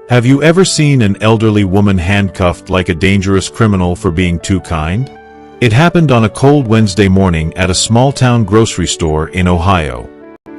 Have you ever seen an elderly woman handcuffed like a dangerous criminal for being too kind? It happened on a cold Wednesday morning at a small-town grocery store in Ohio.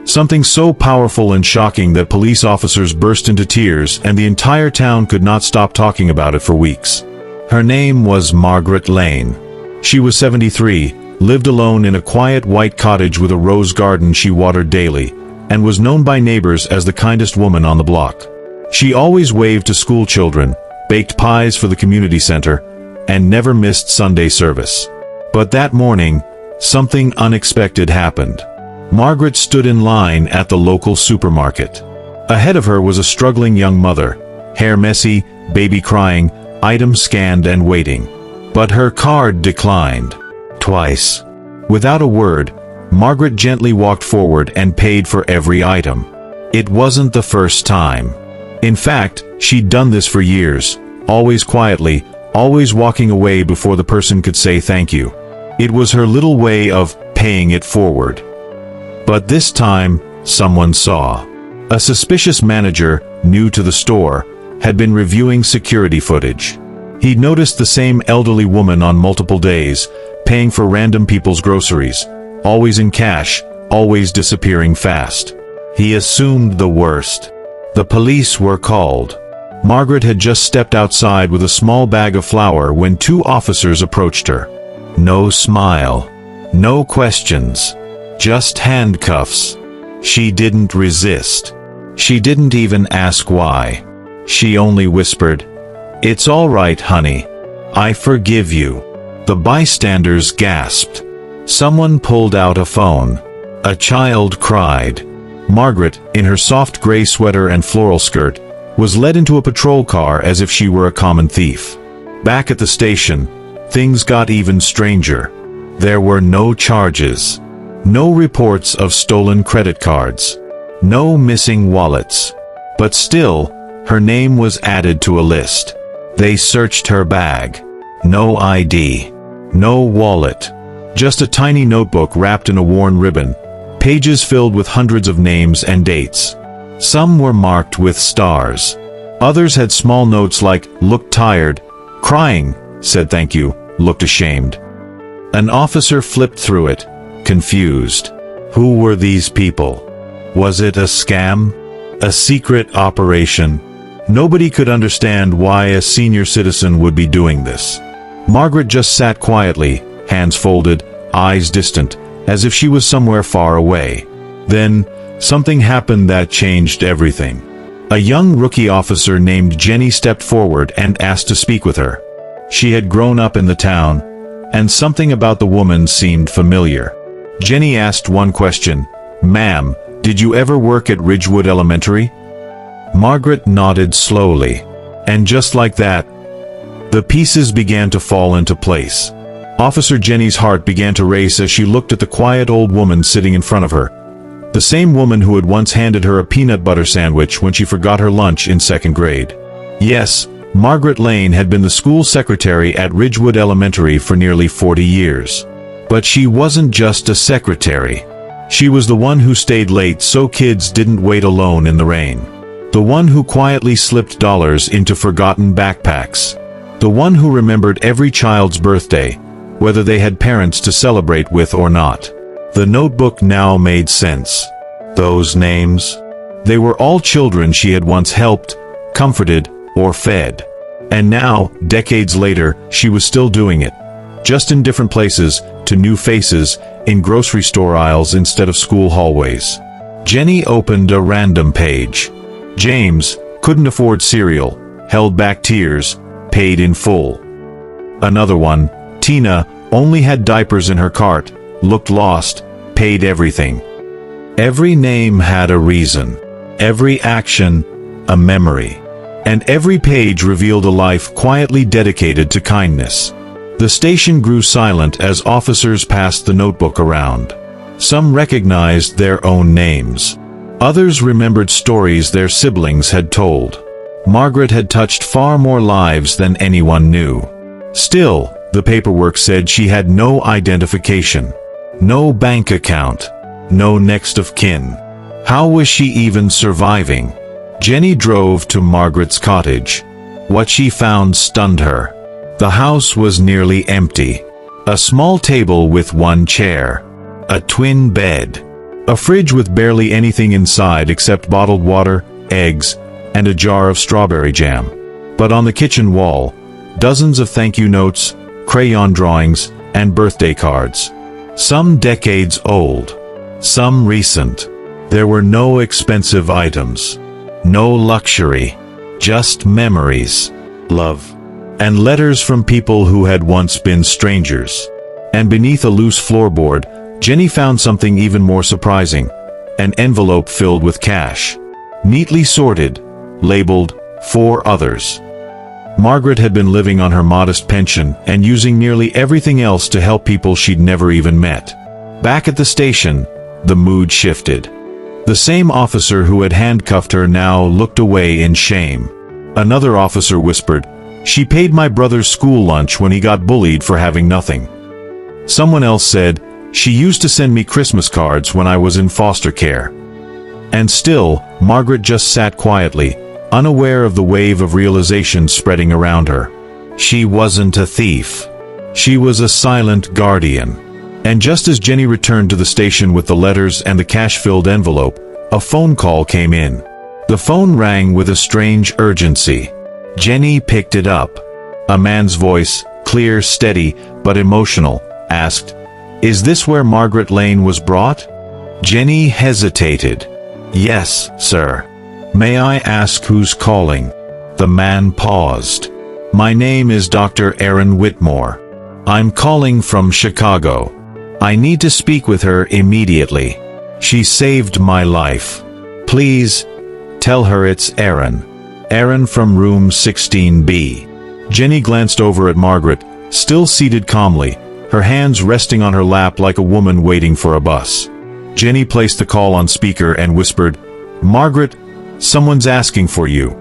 Something so powerful and shocking that police officers burst into tears and the entire town could not stop talking about it for weeks. Her name was Margaret Lane. She was 73, lived alone in a quiet white cottage with a rose garden she watered daily, and was known by neighbors as the kindest woman on the block. She always waved to school children, baked pies for the community center, and never missed Sunday service. But that morning, something unexpected happened. Margaret stood in line at the local supermarket. Ahead of her was a struggling young mother, hair messy, baby crying, items scanned and waiting. But her card declined. Twice. Without a word, Margaret gently walked forward and paid for every item. It wasn't the first time. In fact, she'd done this for years, always quietly, always walking away before the person could say thank you. It was her little way of paying it forward. But this time, someone saw. A suspicious manager, new to the store, had been reviewing security footage. He'd noticed the same elderly woman on multiple days, paying for random people's groceries, always in cash, always disappearing fast. He assumed the worst. The police were called. Margaret had just stepped outside with a small bag of flour when two officers approached her. No smile. No questions. Just handcuffs. She didn't resist. She didn't even ask why. She only whispered, "It's all right, honey. I forgive you." The bystanders gasped. Someone pulled out a phone. A child cried. Margaret, in her soft gray sweater and floral skirt, was led into a patrol car as if she were a common thief. Back at the station, things got even stranger. There were no charges. No reports of stolen credit cards. No missing wallets. But still, her name was added to a list. They searched her bag. No ID. No wallet. Just a tiny notebook wrapped in a worn ribbon. Pages filled with hundreds of names and dates. Some were marked with stars. Others had small notes like, "Looked tired," "Crying," said "Thank you," "Looked ashamed." An officer flipped through it, confused. Who were these people? Was it a scam? A secret operation? Nobody could understand why a senior citizen would be doing this. Margaret just sat quietly, hands folded, eyes distant, as if she was somewhere far away. Then, something happened that changed everything. A young rookie officer named Jenny stepped forward and asked to speak with her. She had grown up in the town, and something about the woman seemed familiar. Jenny asked one question, "Ma'am, did you ever work at Ridgewood Elementary?" Margaret nodded slowly. And just like that, the pieces began to fall into place. Officer Jenny's heart began to race as she looked at the quiet old woman sitting in front of her. The same woman who had once handed her a peanut butter sandwich when she forgot her lunch in second grade. Yes, Margaret Lane had been the school secretary at Ridgewood Elementary for nearly 40 years. But she wasn't just a secretary. She was the one who stayed late so kids didn't wait alone in the rain. The one who quietly slipped dollars into forgotten backpacks. The one who remembered every child's birthday, whether they had parents to celebrate with or not. The notebook now made sense. Those names? They were all children she had once helped, comforted, or fed. And now, decades later, she was still doing it. Just in different places, to new faces, in grocery store aisles instead of school hallways. Jenny opened a random page. James, couldn't afford cereal, held back tears, paid in full. Another one, Tina, only had diapers in her cart, looked lost, paid everything. Every name had a reason. Every action, a memory. And every page revealed a life quietly dedicated to kindness. The station grew silent as officers passed the notebook around. Some recognized their own names. Others remembered stories their siblings had told. Margaret had touched far more lives than anyone knew. Still, the paperwork said she had no identification, no bank account, no next of kin. How was she even surviving? Jenny drove to Margaret's cottage. What she found stunned her. The house was nearly empty. A small table with one chair. A twin bed. A fridge with barely anything inside except bottled water, eggs, and a jar of strawberry jam. But on the kitchen wall, dozens of thank you notes, crayon drawings, and birthday cards. Some decades old. Some recent. There were no expensive items. No luxury. Just memories, love, and letters from people who had once been strangers. And beneath a loose floorboard, Jenny found something even more surprising. An envelope filled with cash. Neatly sorted, labeled, "For others." Margaret had been living on her modest pension and using nearly everything else to help people she'd never even met. Back at the station, the mood shifted. The same officer who had handcuffed her now looked away in shame. Another officer whispered, "She paid my brother's school lunch when he got bullied for having nothing." Someone else said, "She used to send me Christmas cards when I was in foster care." And still, Margaret just sat quietly, unaware of the wave of realization spreading around her. She wasn't a thief. She was a silent guardian. And just as Jenny returned to the station with the letters and the cash-filled envelope, a phone call came in. The phone rang with a strange urgency. Jenny picked it up. A man's voice, clear, steady, but emotional, asked, "Is this where Margaret Lane was brought?" Jenny hesitated. "Yes, sir." "May I ask who's calling?" The man paused. "My name is Dr. Aaron Whitmore. I'm calling from Chicago. I need to speak with her immediately. She saved my life. Please, tell her it's Aaron. Aaron from room 16B. Jenny glanced over at Margaret, still seated calmly, her hands resting on her lap like a woman waiting for a bus. Jenny placed the call on speaker and whispered, "Margaret, someone's asking for you."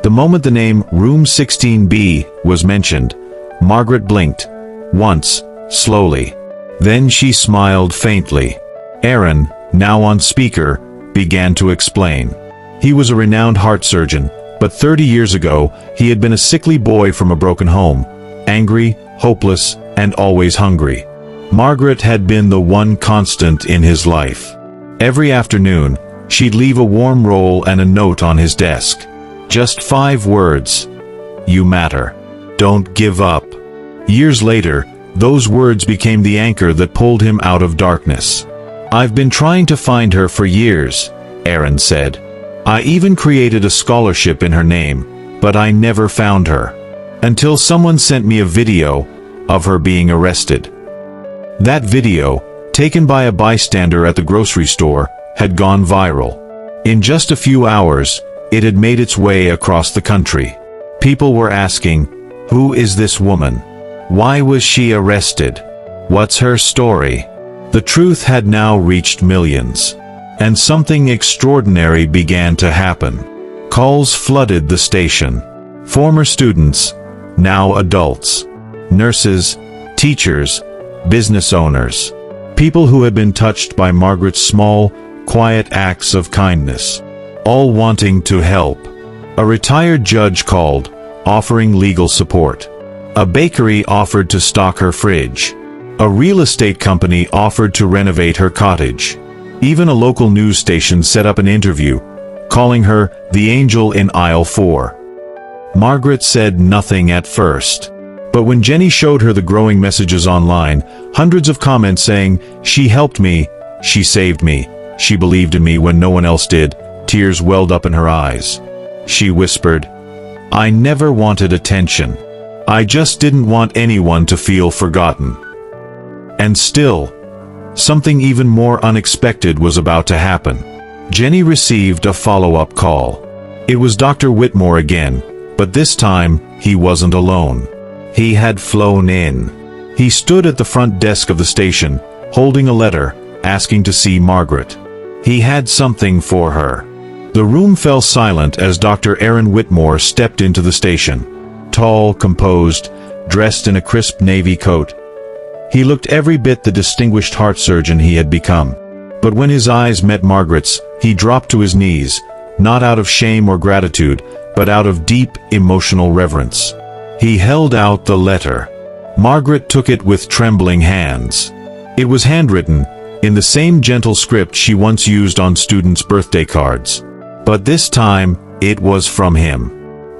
The moment the name Room 16B was mentioned, Margaret blinked. Once, slowly. Then she smiled faintly. Aaron, now on speaker, began to explain. He was a renowned heart surgeon, but 30 years ago, he had been a sickly boy from a broken home, angry, hopeless, and always hungry. Margaret had been the one constant in his life. Every afternoon, she'd leave a warm roll and a note on his desk. Just 5 words. "You matter. Don't give up." Years later, those words became the anchor that pulled him out of darkness. "I've been trying to find her for years," Aaron said. "I even created a scholarship in her name, but I never found her. Until someone sent me a video of her being arrested." That video, taken by a bystander at the grocery store, had gone viral. In just a few hours, it had made its way across the country. People were asking, "Who is this woman? Why was she arrested? What's her story?" The truth had now reached millions. And something extraordinary began to happen. Calls flooded the station. Former students, now adults. Nurses, teachers, business owners. People who had been touched by Margaret's small, quiet acts of kindness. All wanting to help. A retired judge called, offering legal support. A bakery offered to stock her fridge. A real estate company offered to renovate her cottage. Even a local news station set up an interview, calling her the angel in aisle 4. Margaret said nothing at first. But when Jenny showed her the growing messages online, hundreds of comments saying, "She helped me, she saved me, she believed in me when no one else did," tears welled up in her eyes. She whispered, "I never wanted attention. I just didn't want anyone to feel forgotten." And still, something even more unexpected was about to happen. Jenny received a follow-up call. It was Dr. Whitmore again, but this time, he wasn't alone. He had flown in. He stood at the front desk of the station, holding a letter, asking to see Margaret. He had something for her. The room fell silent as Dr. Aaron Whitmore stepped into the station. Tall, composed, dressed in a crisp navy coat. He looked every bit the distinguished heart surgeon he had become. But when his eyes met Margaret's, he dropped to his knees, not out of shame or gratitude, but out of deep, emotional reverence. He held out the letter. Margaret took it with trembling hands. It was handwritten, in the same gentle script she once used on students' birthday cards. But this time, it was from him.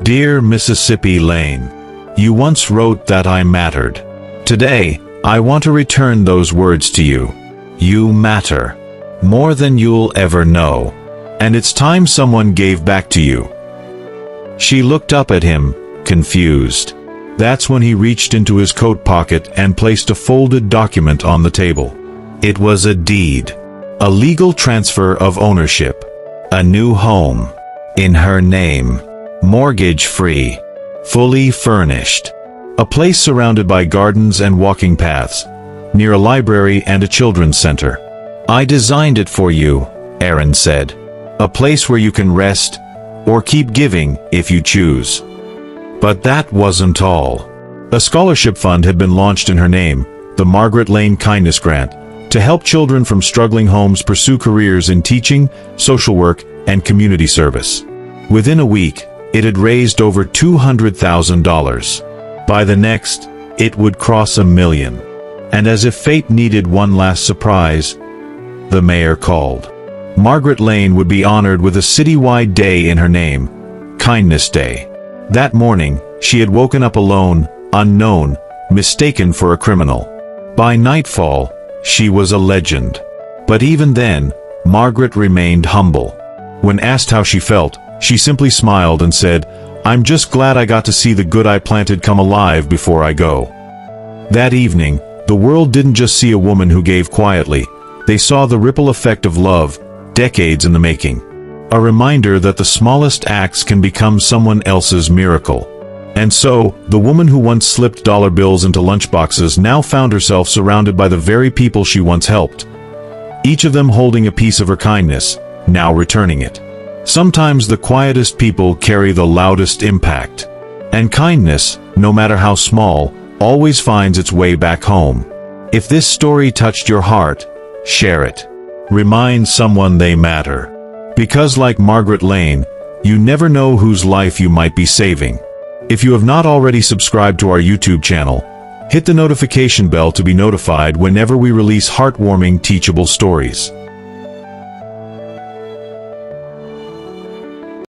"Dear Mississippi Lane, you once wrote that I mattered. Today, I want to return those words to you. You matter. More than you'll ever know. And it's time someone gave back to you." She looked up at him, confused. That's when he reached into his coat pocket and placed a folded document on the table. It was a deed. A legal transfer of ownership. A new home. In her name. Mortgage-free. Fully furnished. A place surrounded by gardens and walking paths, near a library and a children's center. "I designed it for you," Aaron said. "A place where you can rest, or keep giving if you choose." But that wasn't all. A scholarship fund had been launched in her name, the Margaret Lane Kindness Grant, to help children from struggling homes pursue careers in teaching, social work, and community service. Within a week, it had raised over $200,000. By the next, it would cross $1 million. And as if fate needed one last surprise, the mayor called. Margaret Lane would be honored with a citywide day in her name, Kindness Day. That morning, she had woken up alone, unknown, mistaken for a criminal. By nightfall, she was a legend. But even then, Margaret remained humble. When asked how she felt, she simply smiled and said, "I'm just glad I got to see the good I planted come alive before I go." That evening, the world didn't just see a woman who gave quietly. They saw the ripple effect of love, decades in the making. A reminder that the smallest acts can become someone else's miracle. And so, the woman who once slipped dollar bills into lunchboxes now found herself surrounded by the very people she once helped. Each of them holding a piece of her kindness, now returning it. Sometimes the quietest people carry the loudest impact. And kindness, no matter how small, always finds its way back home. If this story touched your heart, share it. Remind someone they matter. Because like Margaret Lane, you never know whose life you might be saving. If you have not already subscribed to our YouTube channel, hit the notification bell to be notified whenever we release heartwarming, teachable stories.